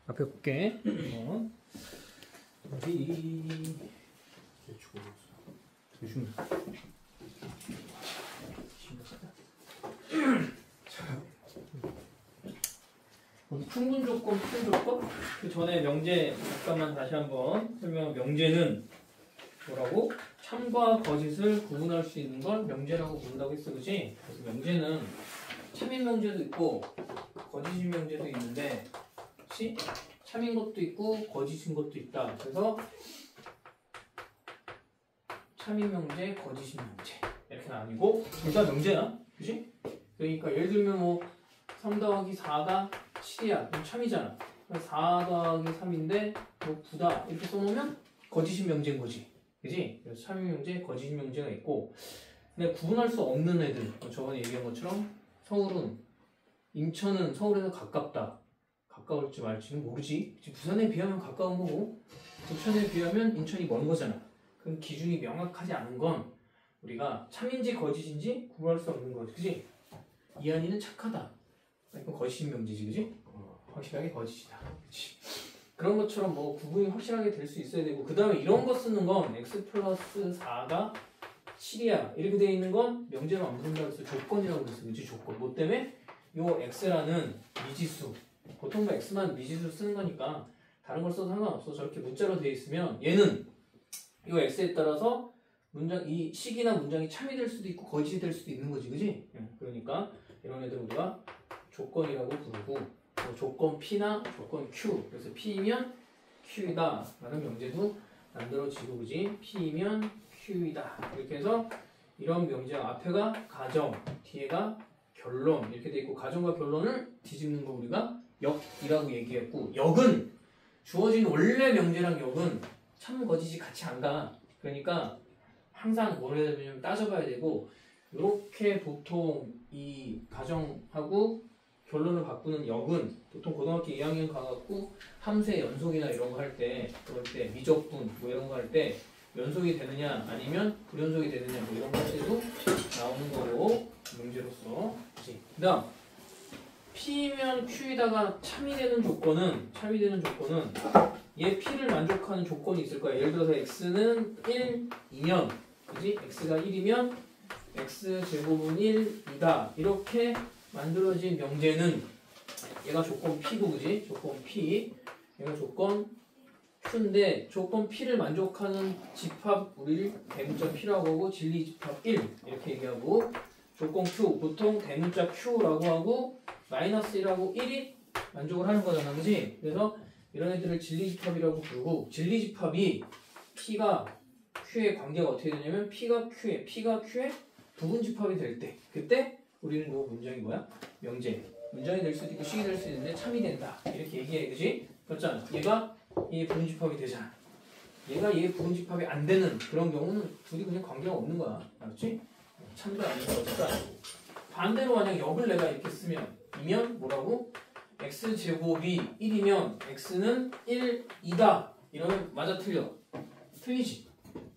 앞에 볼게. 어디? 조심. 충분 조건, 필요 조건? 그 전에 명제 잠깐만 다시 한번 설명. 명제는 뭐라고? 참과 거짓을 구분할 수 있는 걸 명제라고 부른다고 했어, 그지? 그래서 명제는 참인 명제도 있고 거짓인 명제도 있는데, 그치? 참인 것도 있고 거짓인 것도 있다. 그래서 참인 명제, 거짓인 명제 이렇게 나뉘고 둘 다 명제야, 그지? 그러니까 예를 들면 뭐 3 더하기 4가 7이야. 그럼 참이잖아. 4 더하기 3인데 뭐 9다 이렇게 써놓으면 거짓인 명제인 거지, 그지? 그래서 참인 명제, 거짓인 명제가 있고, 근데 구분할 수 없는 애들, 저번에 얘기한 것처럼 서울은, 인천은 서울에서 가깝다. 가까울지 말지는 모르지. 부산에 비하면 가까운 거고 부천에 비하면 인천이 먼 거잖아. 그럼 기준이 명확하지 않은 건 우리가 참인지 거짓인지 구분할 수 없는 거지, 그지? 이한이는 착하다. 그러니까 거짓인 명제지, 그지? 확실하게 거짓이다. 그치? 그런 것처럼 뭐 구분이 확실하게 될 수 있어야 되고, 그 다음에 이런 거 쓰는 건 x 플러스 4가 7이야 이렇게 되어 있는 건 명제로 안 부른다고 해서 조건이라고 그랬어, 그치? 조건. 뭐 때문에? 요 x라는 미지수, 보통 뭐 x만 미지수 쓰는 거니까 다른 걸 써도 상관없어. 저렇게 문자로 되어 있으면 얘는 요 x에 따라서 문장, 이 식이나 문장이 참이 될 수도 있고 거짓이 될 수도 있는 거지, 그지? 그러니까 이런 애들 우리가 조건이라고 부르고, 뭐 조건 P나 조건 Q, 그래서 P이면 Q이다 라는 명제도 만들어지고, 그지? P이면 Q이다 이렇게 해서 이런 명제가 앞에가 가정, 뒤에가 결론 이렇게 돼 있고, 가정과 결론을 뒤집는 거 우리가 역이라고 얘기했고, 역은 주어진 원래 명제랑 역은 참 거짓이 같이 안 가. 그러니까 항상 뭐를 따져봐야 되고, 이렇게 보통 이 가정하고 결론을 바꾸는 역은 보통 고등학교 2학년 가갖고 함수의 연속이나 이런 거 할 때, 그럴 때 미적분 뭐 이런 거 할 때 연속이 되느냐 아니면 불연속이 되느냐 뭐 이런 거 할 때도 나오는 거고, 문제로서. 그 다음 P면 Q에다가 참이 되는 조건은 얘 P를 만족하는 조건이 있을 거야. 예를 들어서 X는 1이면, 그지? X가 1이면 X제곱은 1이다 이렇게 만들어진 명제는 얘가 조건 P고, 그지? 조건 P, 얘가 조건 Q인데, 조건 P를 만족하는 집합 우리 대문자 P라고 하고 진리 집합 1 이렇게 얘기하고, 조건 Q 보통 대문자 Q라고 하고 마이너스 1하고 1이 만족을 하는 거잖아, 그지? 그래서 이런 애들을 진리집합이라고 부르고, 진리집합이 P가 Q의 관계가 어떻게 되냐면 P가 Q의 부분집합이 될 때, 그때 우리는 이 문장이 뭐야? 명제. 문장이 될 수도 있고 식이 될 수도 있는데 참이 된다 이렇게 얘기해, 그지? 그렇잖아. 얘가 얘 부분집합이 되잖아. 얘가 얘 부분집합이 안 되는 그런 경우는 둘이 그냥 관계가 없는 거야, 알았지? 참도 아니고 거짓도 아니고. 반대로 만약 역을 내가 이렇게 쓰면, 이면 뭐라고? x제곱이 1이면 x는 1이다 이러면 맞아, 틀려? 틀리지,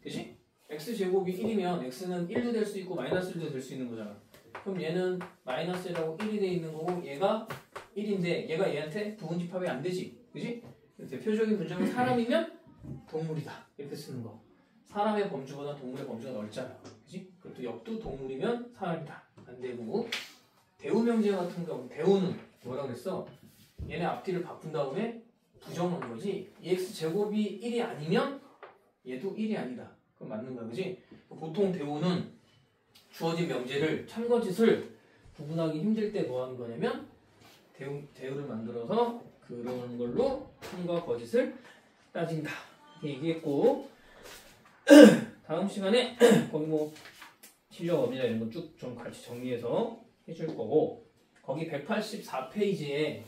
그치? x제곱이 1이면 x는 1도 될 수 있고 마이너스 1도 될 수 있는 거잖아. 그럼 얘는 마이너스 1하고 1이 돼 있는 거고, 얘가 1인데 얘가 얘한테 부분집합이 안 되지, 그치? 대표적인 문장은 사람이면 동물이다 이렇게 쓰는 거. 사람의 범주보다 동물의 범주가 넓잖아, 그치? 그리고 역도 동물이면 사람이다 안 되고, 대우명제 같은 경우 대우는 뭐라 그랬어? 얘네 앞뒤를 바꾼 다음에 부정한 거지. 이 x제곱이 1이 아니면 얘도 1이 아니다. 그럼 맞는 거야, 그지? 보통 대우는 주어진 명제를 참거짓을 구분하기 힘들 때 뭐 하는 거냐면 대우를 만들어서 그런 걸로 참과 거짓을 따진다 이렇게 얘기했고, 다음 시간에 거기 뭐 실력업이나 이런 거 쭉 좀 같이 정리해서 해줄 거고, 거기 184페이지에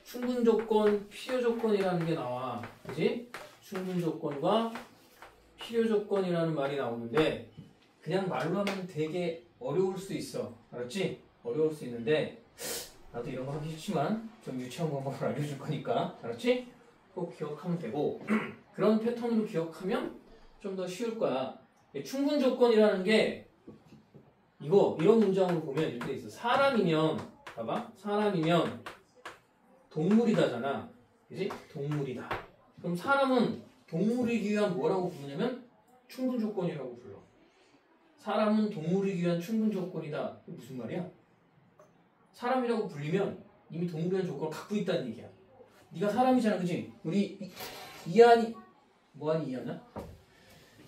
충분조건, 필요조건이라는 게 나와, 그지? 충분조건과 필요조건이라는 말이 나오는데, 그냥 말로 하면 되게 어려울 수 있어, 알았지? 어려울 수 있는데 나도 이런 거 하기 싫지만 좀 유치한 방법을 알려줄 거니까, 알았지? 꼭 기억하면 되고, 그런 패턴으로 기억하면 좀 더 쉬울 거야. 충분조건이라는 게 이런 문장으로 보면 이렇게 있어. 사람이면, 봐봐, 사람이면 동물이다잖아. 그지? 동물이다. 그럼 사람은 동물이기 위한 뭐라고 부르냐면 충분 조건이라고 불러. 사람은 동물이기 위한 충분 조건이다. 이게 무슨 말이야? 사람이라고 불리면 이미 동물이라는 조건을 갖고 있다는 얘기야. 네가 사람이잖아, 그지? 우리 이한이 뭐하니 이한아?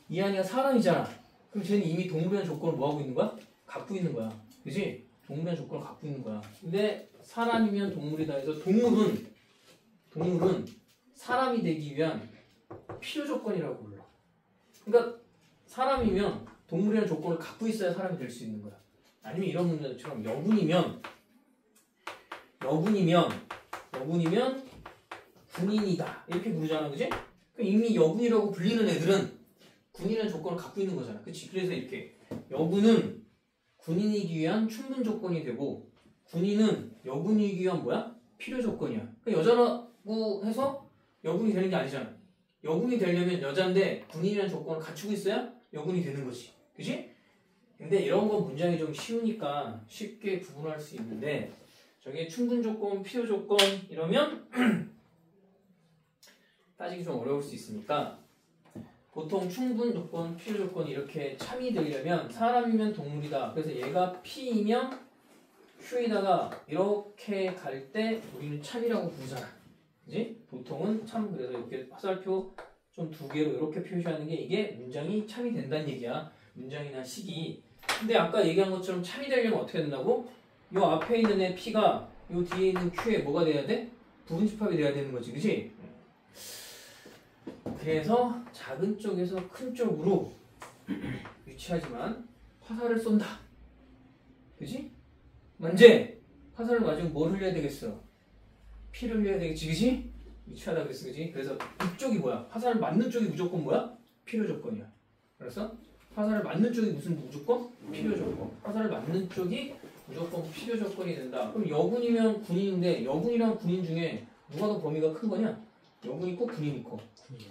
이한이가 사람이잖아. 그럼 쟤는 이미 동물이라는 조건을 뭐하고 있는 거야? 갖고 있는 거야, 그지? 동물이라는 조건을 갖고 있는 거야. 근데 사람이면 동물이다 해서 동물은 사람이 되기 위한 필요 조건이라고 불러. 그러니까 사람이면 동물이라는 조건을 갖고 있어야 사람이 될 수 있는 거야. 아니면 이런 문제처럼 여군이면 군인이다 이렇게 부르잖아, 그지? 이미 여군이라고 불리는 애들은 군인이라는 조건을 갖고 있는 거잖아, 그치? 그래서 이렇게 여군은 군인이기 위한 충분 조건이 되고 군인은 여군이기 위한 뭐야? 필요 조건이야. 그러니까 여자라고 해서 여군이 되는 게 아니잖아. 여군이 되려면 여잔데 군인이라는 조건을 갖추고 있어야 여군이 되는 거지, 그치? 근데 이런 건 문장이 좀 쉬우니까 쉽게 구분할 수 있는데 저게 충분 조건, 필요 조건 이러면 따지기 좀 어려울 수 있으니까 보통 충분 조건, 필요 조건이 이렇게 참이 되려면 사람이면 동물이다. 그래서 얘가 P이면 Q에다가 이렇게 갈 때 우리는 참이라고 부르잖아. 그지? 보통은 참 그래서 이렇게 화살표 좀 두 개로 이렇게 표시하는 게 이게 문장이 참이 된다는 얘기야. 문장이나 식이. 근데 아까 얘기한 것처럼 참이 되려면 어떻게 된다고? 요 앞에 있는 애 P가 요 뒤에 있는 Q에 뭐가 돼야 돼? 부분집합이 돼야 되는 거지, 그지? 그래서 작은 쪽에서 큰 쪽으로 유치하지만 화살을 쏜다. 그지? 만재! 화살을 맞으면 뭘 흘려야 되겠어? 피를 흘려야 되겠지, 그지? 유치하다 그랬어, 그지? 그래서 이쪽이 뭐야? 화살을 맞는 쪽이 무조건 뭐야? 필요 조건이야. 그래서 화살을 맞는 쪽이 무슨 무조건? 필요 조건. 화살을 맞는 쪽이 무조건 필요 조건이 된다. 그럼 여군이면 군인인데 여군이랑 군인 중에 누가 더 범위가 큰 거냐? 여군이 커, 군인이 커?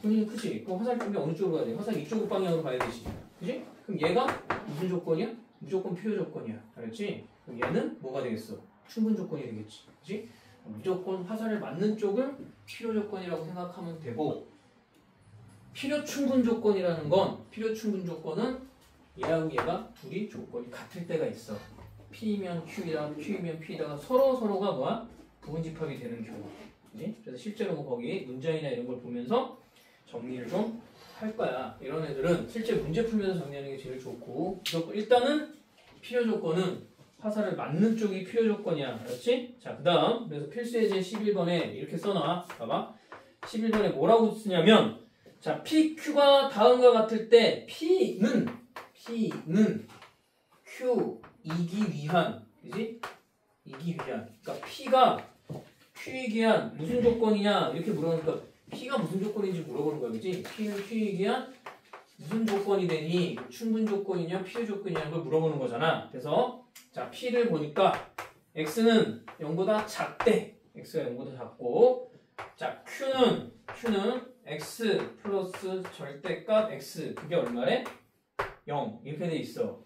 군인이 크지? 그럼 화살 쪽이 어느 쪽으로 가야 돼? 화살 이쪽 방향으로 가야 되지. 그지? 그럼 얘가 무슨 조건이야? 무조건 필요 조건이야. 알았지? 그럼 얘는 뭐가 되겠어? 충분 조건이 되겠지. 그지? 무조건 화살을 맞는 쪽을 필요 조건이라고 생각하면 되고 필요 충분 조건이라는 건 필요 충분 조건은 얘하고 얘가 둘이 조건이 같을 때가 있어. P면 Q이다, Q면 P다가 서로가 뭐야? 부분집합이 되는 경우. 그지? 그래서 실제로 뭐 거기 문장이나 이런 걸 보면서 정리를 좀 할 거야. 이런 애들은 실제 문제 풀면서 정리하는 게 제일 좋고 일단은 필요 조건은 화살을 맞는 쪽이 필요 조건이야. 알았지? 자, 그 다음 그래서 필수예제 11번에 이렇게 써놔. 봐봐. 11번에 뭐라고 쓰냐면 자, PQ가 다음과 같을 때 P는 Q 이기 위한 그지? 이기 위한 그러니까 P가 Q이기 위한 무슨 조건이냐 이렇게 물어보니까 P가 무슨 조건인지 물어보는 거야, 그지? P는 Q이기 위한 무슨 조건이 되니 충분 조건이냐 필요 조건이냐는 걸 물어보는 거잖아. 그래서 자 P를 보니까 X는 0보다 작대. X가 0보다 작고 자 Q는 X 플러스 절대값 X 그게 얼마래? 0 이렇게 돼 있어.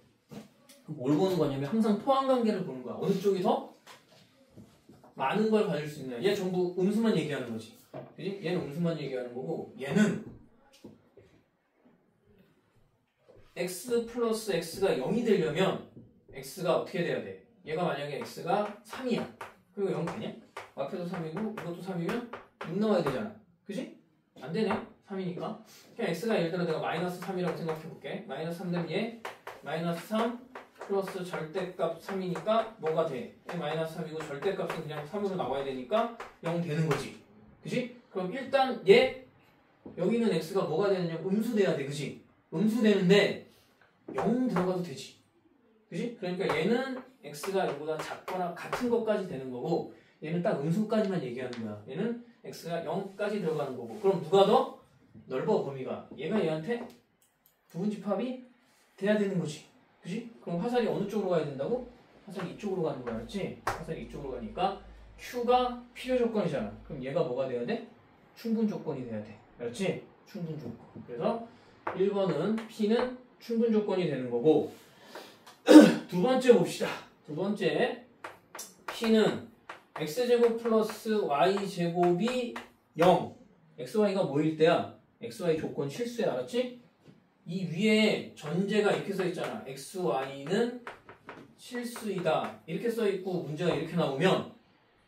뭘 보는 거냐면 항상 포함관계를 보는 거야. 어느 쪽이 더 많은 걸 가질 수 있냐. 얘 전부 음수만 얘기하는 거지. 그지? 얘는 음수만 얘기하는 거고 얘는 x 플러스 x가 0이 되려면 x가 어떻게 돼야 돼? 얘가 만약에 x가 3이야. 그리고 0 되냐? 앞에도 3이고 이것도 3이면 6 나와야 되잖아. 그지? 안 되네. 3이니까. 그냥 x가 예를 들어 내가 마이너스 3이라고 생각해 볼게. 마이너스 3 되면 얘 마이너스 3 플러스 절대값 3이니까 뭐가 돼? 얘 마이너스 3이고 절대값은 그냥 3으로 나와야 되니까 0 되는 거지. 그지? 그럼 일단 얘 여기는 x가 뭐가 되느냐? 음수돼야 돼. 그지? 음수되는데 0 들어가도 되지. 그지? 그러니까 얘는 x가 0보다 작거나 같은 것까지 되는 거고 얘는 딱 음수까지만 얘기하는 거야. 얘는 x가 0까지 들어가는 거고 그럼 누가 더 넓어 범위가? 얘가 얘한테 부분집합이 돼야 되는 거지. 그지? 그럼 화살이 어느 쪽으로 가야 된다고? 화살이 이쪽으로 가는 거야. 알았지? 화살이 이쪽으로 가니까 Q가 필요 조건이잖아. 그럼 얘가 뭐가 돼야 돼? 충분 조건이 돼야 돼. 알았지? 충분 조건. 그래서 1번은 P는 충분 조건이 되는 거고 두 번째 봅시다. 두 번째 P는 X제곱 플러스 Y제곱이 0 xy가 뭐일 때야? xy 조건 실수야. 알았지? 이 위에 전제가 이렇게 써있잖아. xy는 실수이다 이렇게 써있고 문제가 이렇게 나오면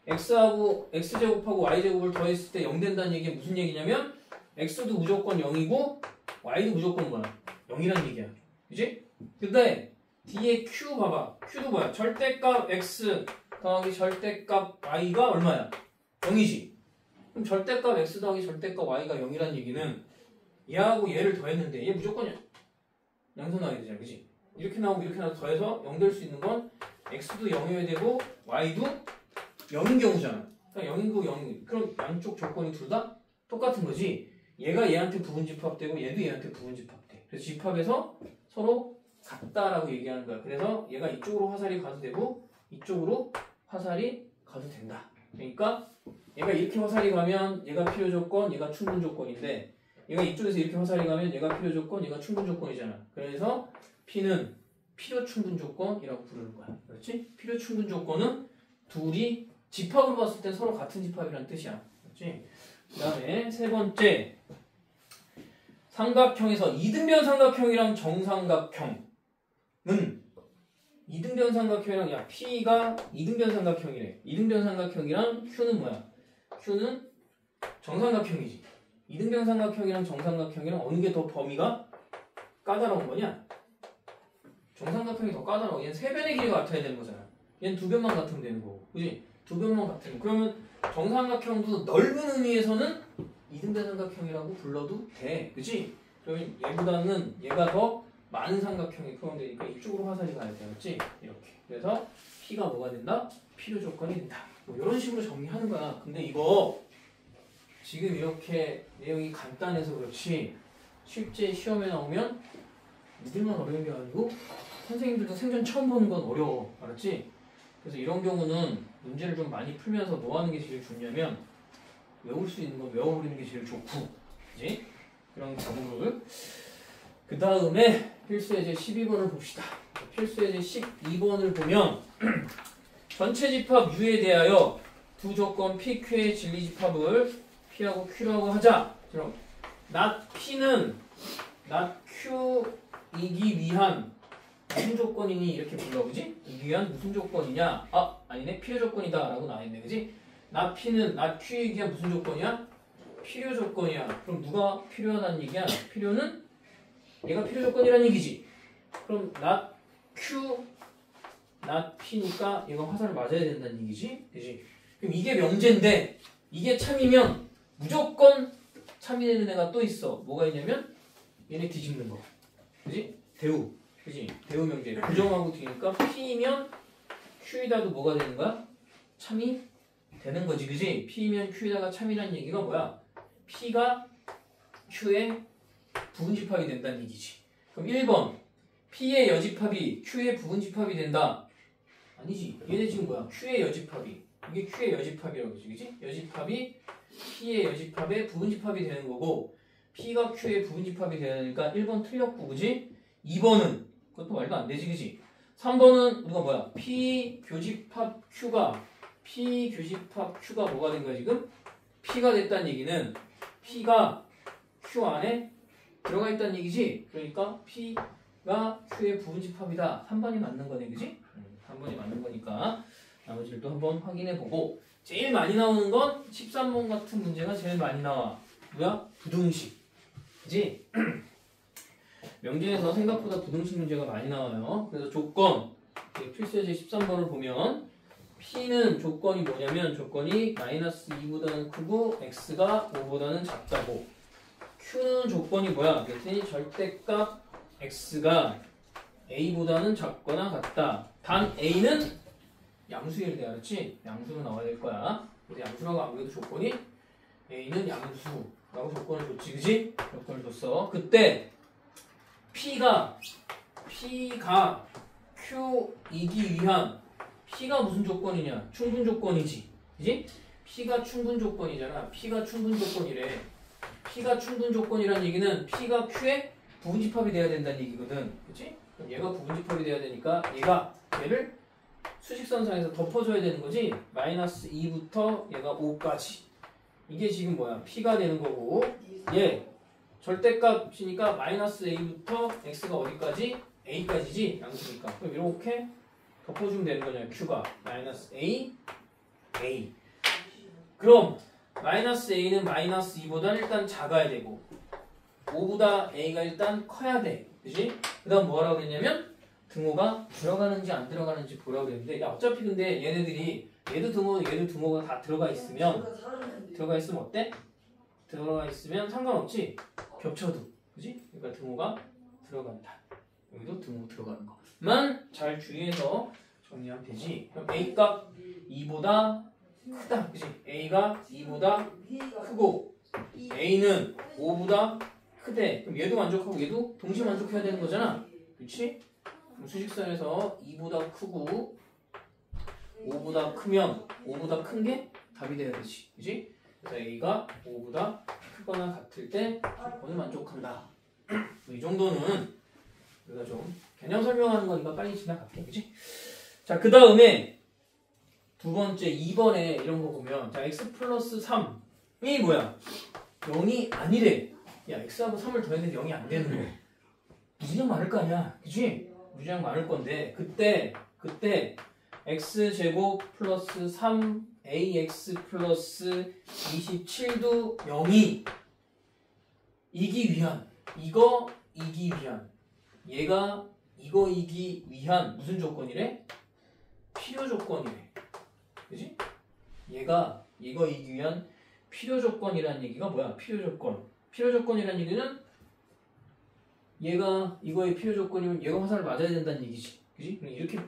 x하고 x제곱하고 y제곱을 더했을 때 0 된다는 얘기가 무슨 얘기냐면 x도 무조건 0이고 y도 무조건 뭐야? 0이란 얘기야. 그치? 근데 뒤에 q 봐봐. q도 뭐야? 절대값 x 더하기 절대값 y가 얼마야? 0이지. 그럼 절대값 x 더하기 절대값 y가 0이란 얘기는 얘하고 얘를 더했는데 얘 무조건 양수 나와야 되잖아. 그치? 이렇게 나오고 이렇게 나와서 더해서 0 될 수 있는 건 x도 0이어야 되고 y도 0인 경우잖아. 그러니까 0이고 0이 그럼 양쪽 조건이 둘 다 똑같은 거지. 얘가 얘한테 부분집합되고 얘도 얘한테 부분집합돼. 그래서 집합해서 서로 같다라고 얘기하는 거야. 그래서 얘가 이쪽으로 화살이 가도 되고 이쪽으로 화살이 가도 된다. 그러니까 얘가 이렇게 화살이 가면 얘가 필요 조건, 얘가 충분 조건인데 얘가 이쪽에서 이렇게 화살이 가면 얘가 필요 조건, 얘가 충분 조건이잖아. 그래서 P는 필요 충분 조건이라고 부르는 거야. 그렇지? 필요 충분 조건은 둘이 집합으로 봤을 때 서로 같은 집합이라는 뜻이야. 그렇지? 그 다음에 세 번째 삼각형에서 이등변 삼각형이랑 정삼각형은 이등변 삼각형이랑 야 P가 이등변 삼각형이래. 이등변 삼각형이랑 Q는 뭐야? Q는 정삼각형이지. 이등변 삼각형이랑 정삼각형이랑 어느 게 더 범위가 까다로운 거냐? 정삼각형이 더 까다로워. 얘는 세 변의 길이가 같아야 되는 거잖아. 얘는 두 변만 같으면 되는 거고. 그지? 두 변만 같으면. 그러면 정삼각형도 넓은 의미에서는 이등변 삼각형이라고 불러도 돼. 그치? 그러면 얘보다는 얘가 더 많은 삼각형이 포함되니까 이쪽으로 화살이 가야 되겠지? 이렇게. 그래서 P가 뭐가 된다? 필요 조건이 된다. 뭐 이런 식으로 정리하는 거야. 근데 이거 지금 이렇게 내용이 간단해서 그렇지 실제 시험에 나오면 니들만 어려운 게 아니고 선생님들도 생전 처음 보는 건 어려워. 알았지? 그래서 이런 경우는 문제를 좀 많이 풀면서 뭐 하는 게 제일 좋냐면 외울 수 있는 건 외워버리는 게 제일 좋고 그지? 그런 경우를 그 다음에 필수예제 12번을 봅시다. 필수예제 12번을 보면 전체 집합 U에 대하여 두 조건 PQ의 진리집합을 P하고 Q라고 하자. 그럼 not P는 not Q이기 위한 무슨 조건이니 이렇게 불러. 그지? 이기 위한 무슨 조건이냐? 아 아니네 필요 조건이다 라고 나와있네. 그지? not P는 not Q이기 위한 무슨 조건이야? 필요 조건이야. 그럼 누가 필요하다는 얘기야? 필요는 얘가 필요 조건이라는 얘기지. 그럼 not Q, not P니까 얘가 화살을 맞아야 된다는 얘기지. 그지? 그럼 이게 명제인데 이게 참이면 무조건 참이 되는 애가 또 있어. 뭐가 있냐면 얘네 뒤집는 거. 그지? 대우. 그지? 대우 명제. 부정하고 뒤니까 P이면 Q에다도 뭐가 되는 거야? 참이 되는 거지. 그지? P이면 Q에다가 참이라는 얘기가 뭐야? P가 Q의 부분집합이 된다는 얘기지. 그럼 1번 P의 여집합이 Q의 부분집합이 된다. 아니지. 얘네 지금 뭐야? Q의 여집합이. 이게 Q의 여집합이라고 그러지. 그지? 여집합이 P의 여집합의 부분집합이 되는 거고 P가 Q의 부분집합이 되니까 1번 틀렸고 그지? 2번은 그것도 말도 안 되지. 그지? 3번은 우리가 뭐야? P 교집합 Q가 뭐가 된 거야 지금? P가 됐다는 얘기는 P가 Q 안에 들어가 있다는 얘기지. 그러니까 P가 Q의 부분집합이다. 3번이 맞는 거네. 그지? 3번이 맞는 거니까 나머지를 또 한번 확인해 보고 제일 많이 나오는 건 13번 같은 문제가 제일 많이 나와. 뭐야? 부등식. 그지? 명제에서 생각보다 부등식 문제가 많이 나와요. 그래서 조건 필수예제 13번을 보면 P는 조건이 뭐냐면 조건이 마이너스 2보다는 크고 X가 5보다는 작다고 Q는 조건이 뭐야? 그랬더니 절대값 X가 A보다는 작거나 같다. 단 A는 양수일 때 알았지? 양수로 나와야 될 거야. 그래서 양수라고 안 그래도 조건이 A는 양수라고 조건을 줬지. 그지? 조건을 줬어. 그때 P가 Q이기 위한 P가 무슨 조건이냐? 충분 조건이지. 그지? P가 충분 조건이잖아. P가 충분 조건이래. P가 충분 조건이란 얘기는 P가 Q의 부분집합이 돼야 된다는 얘기거든. 그치? 그럼 얘가 부분집합이 돼야 되니까 얘를 수직선상에서 덮어줘야 되는 거지. 마이너스 2부터 얘가 5까지. 이게 지금 뭐야? P가 되는 거고 얘 절대값이니까 마이너스 A부터 X가 어디까지? A까지지? 양수니까. 그럼 이렇게 덮어주면 되는 거잖아요. Q가 마이너스 A, A. 그럼 마이너스 A는 마이너스 2보다 일단 작아야 되고 5보다 A가 일단 커야 돼. 그지? 그 다음 뭐라고 그랬냐면 등호가 들어가는지 안 들어가는지 보라고 그랬는데 야 어차피 근데 얘네들이 얘도 등호가 다 들어가 있으면 어때? 들어가 있으면 상관없지? 겹쳐도. 그지? 그러니까 등호가 들어간다. 여기도 등호 들어가는 거만 잘 주의해서 정리하면 되지. 그럼 A 값 2보다 크다. 그지? A가 2보다 크고 A는 5보다 크대. 그럼 얘도 만족하고 얘도 동시에 만족해야 되는 거잖아. 그렇지? 그럼 수직선에서 2보다 크고 5보다 크면 5보다 큰 게 답이 돼야 되지. 그지? 그래서 A가 5보다 크거나 같을 때 조건을 만족한다. 이 정도는 우리가 좀 개념 설명하는 거니까 빨리 지나갈게. 그지? 자, 그 다음에 두 번째 2번에 이런 거 보면 자 x 플러스 3이 뭐야? 0이 아니래. 야 x하고 3을 더했는데 0이 안 되는 거. 무지장 많을 거 아니야. 그치? 무지장 많을 건데 그때 x제곱 플러스 3ax 플러스 27도 0이 이기 위한 이거 이기 위한 얘가 이거 이기 위한 무슨 조건이래? 필요 조건이래. 그지? 얘가 이거 이기 위한 필요 조건이라는 얘기가 뭐야? 필요 조건. 필요 조건이라는 얘기는 얘가 이거의 필요 조건이면 얘가 화살을 맞아야 된다는 얘기지. 그지?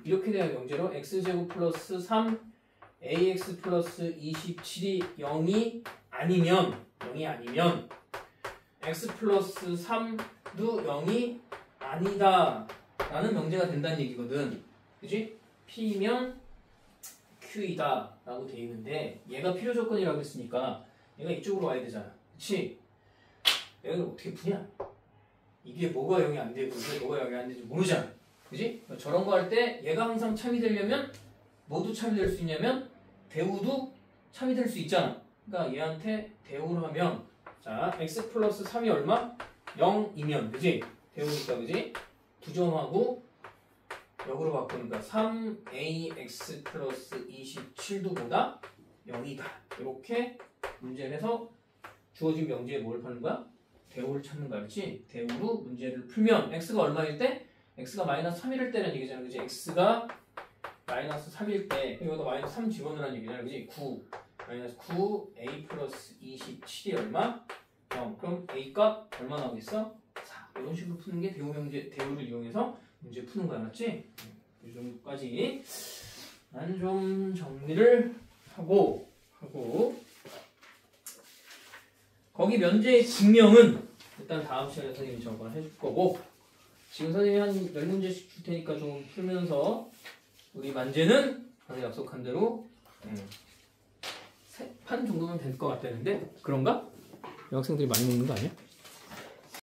이렇게 돼야 명제로 x제곱 플러스 3 ax 플러스 27이 0이 아니면 x 플러스 3도 0이 아니다 라는 명제가 된다는 얘기거든. 그지? P면 Q이다 라고 돼 있는데 얘가 필요 조건이라고 했으니까 얘가 이쪽으로 와야 되잖아. 그치? 얘를 어떻게 푸냐? 이게 뭐가 0이 안 되고 이게 뭐가 0이 안 되는지 모르잖아. 그지? 저런 거 할 때 얘가 항상 참이 되려면 뭐도 참이 될 수 있냐면 대우도 참이 될 수 있잖아. 그러니까 얘한테 대우를 하면 자 x 플러스 3이 얼마? 0이면 그지? 대우니까 그지? 부정하고 역으로 바꾸니까 3ax 플러스 27도보다 0이다. 이렇게 문제를 해서 주어진 명제에 뭘 파는 거야? 대우를 찾는 거야. 그렇지? 대우로 문제를 풀면 x가 얼마일 때? x가 마이너스 3일 때라는 얘기잖아. 그지? x가 마이너스 3일 때 이거도 마이너스 3 집어넣으라는 얘기잖아. 그지? 9 마이너스 9 a 플러스 27이 얼마? 0. 그럼 a 값 얼마 나오겠어? 4. 이런 식으로 푸는 게 대우 명제, 대우를 이용해서 문제 푸는 거야. 맞지? 이 정도까지 난 좀 정리를 하고 거기 면제의 증명은 일단 다음 시간에 선생님이 저거 해줄 거고 지금 선생님이 한 10문제씩 줄 테니까 좀 풀면서 우리 만제는 아까 약속한 대로 3판 정도면 될 것 같다는데 그런가? 여학생들이 많이 먹는 거 아니야?